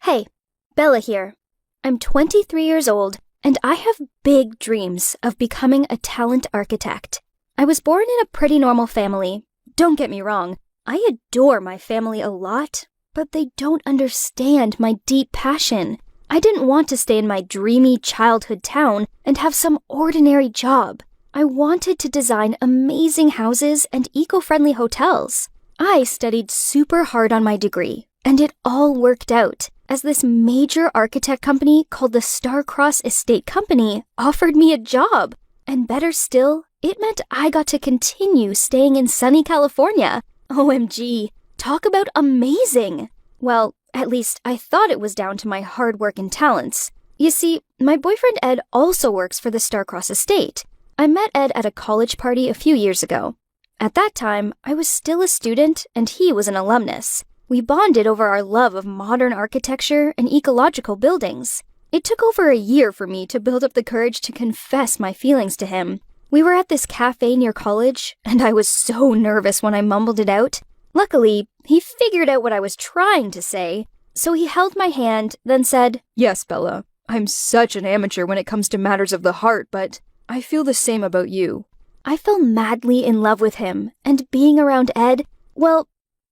Hey, Bella here. I'm 23 years old, and I have big dreams of becoming a talent architect. I was born in a pretty normal family. Don't get me wrong, I adore my family a lot, but they don't understand my deep passion. I didn't want to stay in my dreamy childhood town and have some ordinary job. I wanted to design amazing houses and eco-friendly hotels. I studied super hard on my degree, and it all worked out, as this major architect company called the Starcross Estate Company offered me a job. And better still, it meant I got to continue staying in sunny California. OMG, talk about amazing! Well, at least I thought it was down to my hard work and talents. You see, my boyfriend Ed also works for the Starcross Estate. I met Ed at a college party a few years ago. At that time, I was still a student and he was an alumnus. We bonded over our love of modern architecture and ecological buildings. It took over a year for me to build up the courage to confess my feelings to him. We were at this cafe near college, and I was so nervous when I mumbled it out. Luckily, he figured out what I was trying to say, so he held my hand, then said, "Yes, Bella, I'm such an amateur when it comes to matters of the heart, but I feel the same about you." I fell madly in love with him, and being around Ed, well,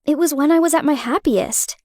it was when I was at my happiest.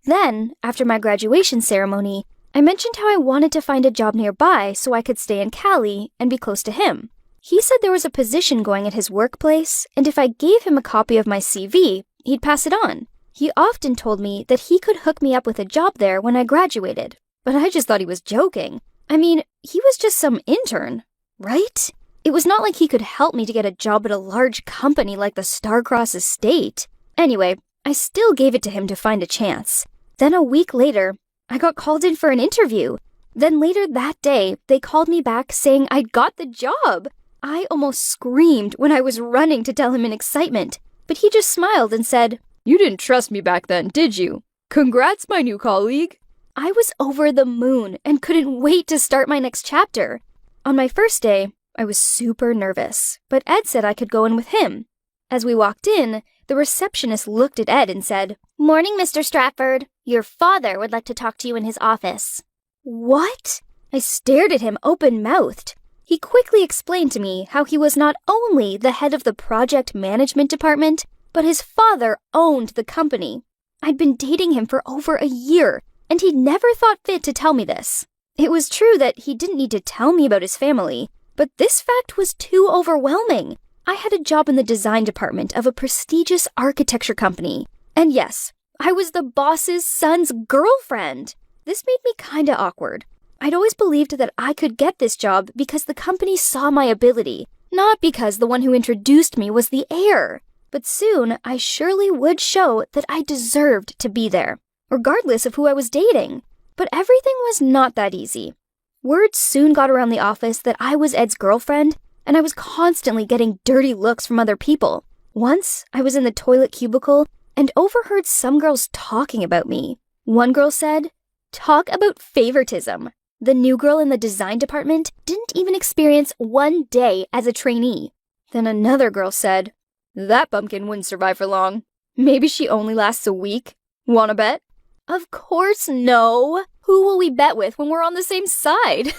Then, after my graduation ceremony, I mentioned how I wanted to find a job nearby so I could stay in Cali and be close to him. He said there was a position going at his workplace, and if I gave him a copy of my CV, he'd pass it on. He often told me that he could hook me up with a job there when I graduated, but I just thought he was joking. I mean, he was just some intern, right? It was not like he could help me to get a job at a large company like the Starcross Estate. Anyway, I still gave it to him to find a chance. Then a week later, I got called in for an interview. Then later that day, they called me back saying I'd got the job. I almost screamed when I was running to tell him in excitement, but he just smiled and said, "You didn't trust me back then, did you? Congrats, my new colleague." I was over the moon and couldn't wait to start my next chapter. On my first day, I was super nervous, but Ed said I could go in with him. As we walked in, the receptionist looked at Ed and said, "Morning, Mr. Stratford. Your father would like to talk to you in his office." What? I stared at him open-mouthed. He quickly explained to me how he was not only the head of the project management department, but his father owned the company. I'd been dating him for over a year, and he'd never thought fit to tell me this. It was true that he didn't need to tell me about his family, but this fact was too overwhelming. I had a job in the design department of a prestigious architecture company. And yes, I was the boss's son's girlfriend. This made me kinda awkward. I'd always believed that I could get this job because the company saw my ability, not because the one who introduced me was the heir. But soon, I surely would show that I deserved to be there, regardless of who I was dating. But everything was not that easy. Word soon got around the office that I was Ed's girlfriend, and I was constantly getting dirty looks from other people. Once, I was in the toilet cubicle and overheard some girls talking about me. One girl said, "Talk about favoritism. The new girl in the design department didn't even experience one day as a trainee." Then another girl said, "That bumpkin wouldn't survive for long. Maybe she only lasts a week. Wanna bet?" Of course no. Who will we bet with when we're on the same side?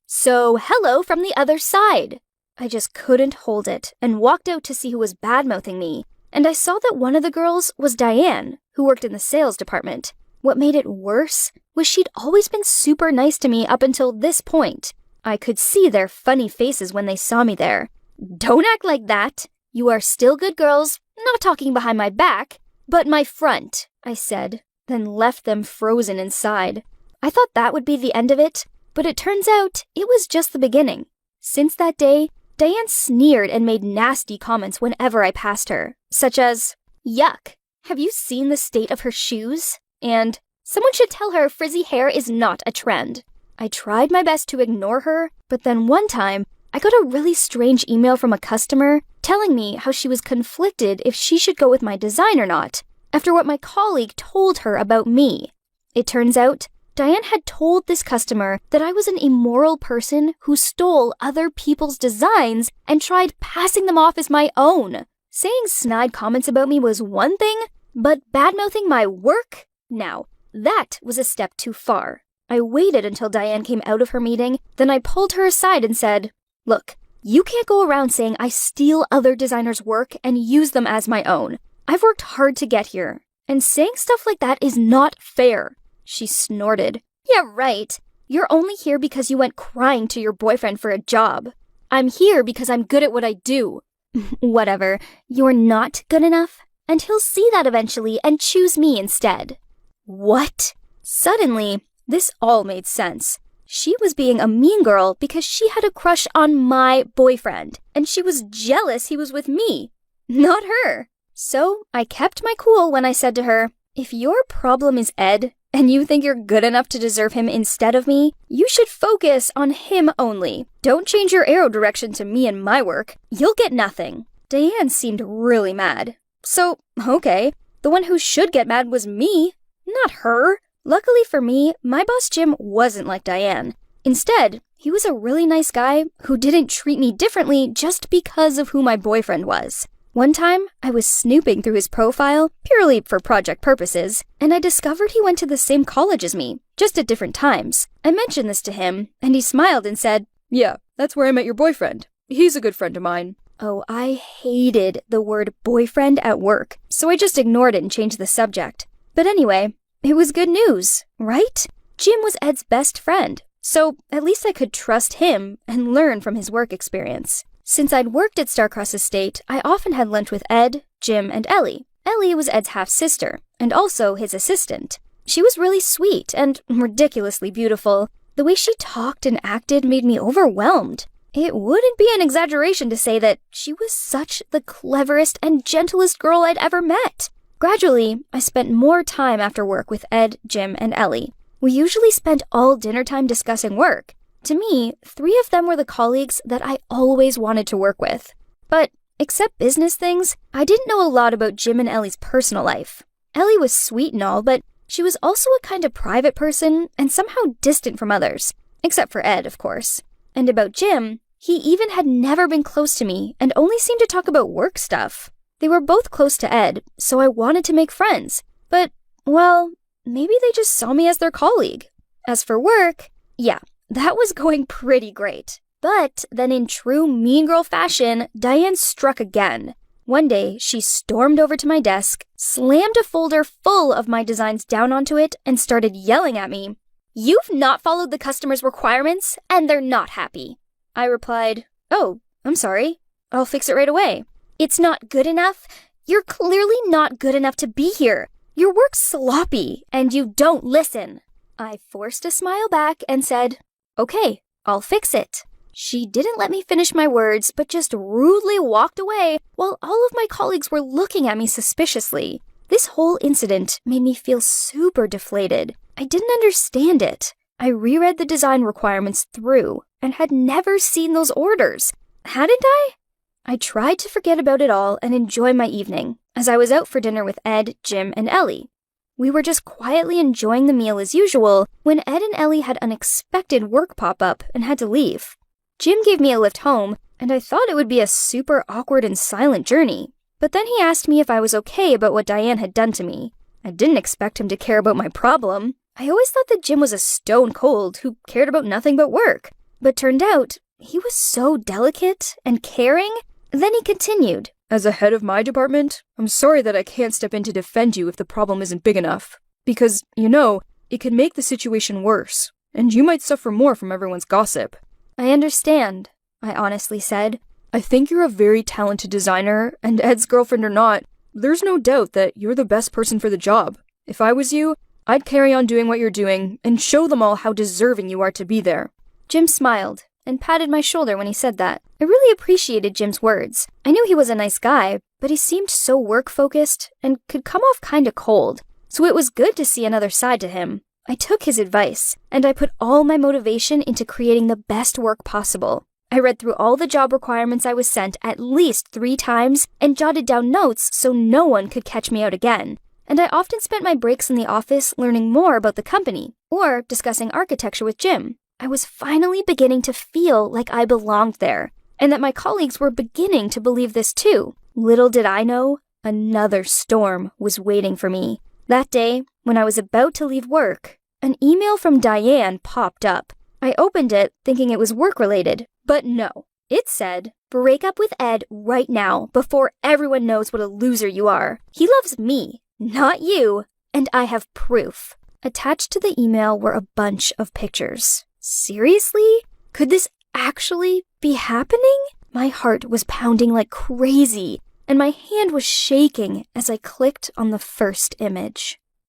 So, hello from the other side. I just couldn't hold it and walked out to see who was bad-mouthing me. And I saw that one of the girls was Diane, who worked in the sales department. What made it worse was she'd always been super nice to me up until this point. I could see their funny faces when they saw me there. "Don't act like that. You are still good girls, not talking behind my back, but my front," I said, then left them frozen inside. I thought that would be the end of it, but it turns out it was just the beginning. Since that day, Diane sneered and made nasty comments whenever I passed her, such as, "Yuck, have you seen the state of her shoes?" And, "Someone should tell her frizzy hair is not a trend." I tried my best to ignore her, but then one time, I got a really strange email from a customer telling me how she was conflicted if she should go with my design or not, after what my colleague told her about me. It turns out, Diane had told this customer that I was an immoral person who stole other people's designs and tried passing them off as my own. Saying snide comments about me was one thing, but bad-mouthing my work? Now, That was a step too far. I waited until Diane came out of her meeting, then I pulled her aside and said, "Look, you can't go around saying I steal other designers' work and use them as my own. I've worked hard to get here, and saying stuff like that is not fair." She snorted. "Yeah, right. You're only here because you went crying to your boyfriend for a job. I'm here because I'm good at what I do." "Whatever. You're not good enough, and he'll see that eventually and choose me instead." What? Suddenly, this all made sense. She was being a mean girl because she had a crush on my boyfriend, and she was jealous he was with me, not her. So I kept my cool when I said to her, "If your problem is Ed, and you think you're good enough to deserve him instead of me, you should focus on him only. Don't change your arrow direction to me and my work. You'll get nothing." Diane seemed really mad. So, okay, the one who should get mad was me, not her. Luckily for me, my boss Jim wasn't like Diane. Instead, he was a really nice guy who didn't treat me differently just because of who my boyfriend was. One time, I was snooping through his profile, purely for project purposes, and I discovered he went to the same college as me, just at different times. I mentioned this to him, and he smiled and said, "Yeah, that's where I met your boyfriend. He's a good friend of mine." Oh, I hated the word boyfriend at work, so I just ignored it and changed the subject. But anyway, it was good news, right? Jim was Ed's best friend, so at least I could trust him and learn from his work experience. Since I'd worked at Starcross Estate, I often had lunch with Ed, Jim, and Ellie. Ellie was Ed's half-sister, and also his assistant. She was really sweet and ridiculously beautiful. The way she talked and acted made me overwhelmed. It wouldn't be an exaggeration to say that she was such the cleverest and gentlest girl I'd ever met. Gradually, I spent more time after work with Ed, Jim, and Ellie. We usually spent all dinner time discussing work. To me, 3 of them were the colleagues that I always wanted to work with. But, except business things, I didn't know a lot about Jim and Ellie's personal life. Ellie was sweet and all, but she was also a kind of private person and somehow distant from others. Except for Ed, of course. And about Jim, he even had never been close to me and only seemed to talk about work stuff. They were both close to Ed, so I wanted to make friends. But, well, maybe they just saw me as their colleague. As for work, yeah, that was going pretty great. But then in true mean girl fashion, Diane struck again. One day, she stormed over to my desk, slammed a folder full of my designs down onto it, and started yelling at me. "You've not followed the customer's requirements, and they're not happy." I replied, "Oh, I'm sorry. I'll fix it right away." "It's not good enough? You're clearly not good enough to be here. Your work's sloppy, and you don't listen." I forced a smile back and said, "Okay, I'll fix it." She didn't let me finish my words, but just rudely walked away while all of my colleagues were looking at me suspiciously. This whole incident made me feel super deflated. I didn't understand it. I reread the design requirements through and had never seen those orders. Hadn't I? I tried to forget about it all and enjoy my evening, as I was out for dinner with Ed, Jim, and Ellie. We were just quietly enjoying the meal as usual when Ed and Ellie had unexpected work pop up and had to leave. Jim gave me a lift home, and I thought it would be a super awkward and silent journey. But then he asked me if I was okay about what Diane had done to me. I didn't expect him to care about my problem. I always thought that Jim was a stone cold who cared about nothing but work. But turned out, he was so delicate and caring. Then he continued. "As a head of my department, I'm sorry that I can't step in to defend you if the problem isn't big enough. Because, it could make the situation worse, and you might suffer more from everyone's gossip." "I understand," I honestly said. "I think you're a very talented designer, and Ed's girlfriend or not, there's no doubt that you're the best person for the job. If I was you, I'd carry on doing what you're doing and show them all how deserving you are to be there." Jim smiled and patted my shoulder when he said that. I really appreciated Jim's words. I knew he was a nice guy, but he seemed so work-focused and could come off kinda cold, so it was good to see another side to him. I took his advice, and I put all my motivation into creating the best work possible. I read through all the job requirements I was sent at least 3 times and jotted down notes so no one could catch me out again. And I often spent my breaks in the office learning more about the company or discussing architecture with Jim. I was finally beginning to feel like I belonged there, and that my colleagues were beginning to believe this too. Little did I know, another storm was waiting for me. That day, when I was about to leave work, an email from Diane popped up. I opened it thinking it was work-related, but no. It said, "Break up with Ed right now before everyone knows what a loser you are. He loves me, not you, and I have proof." Attached to the email were a bunch of pictures. Seriously? Could this actually be happening? My heart was pounding like crazy, and my hand was shaking as I clicked on the first image.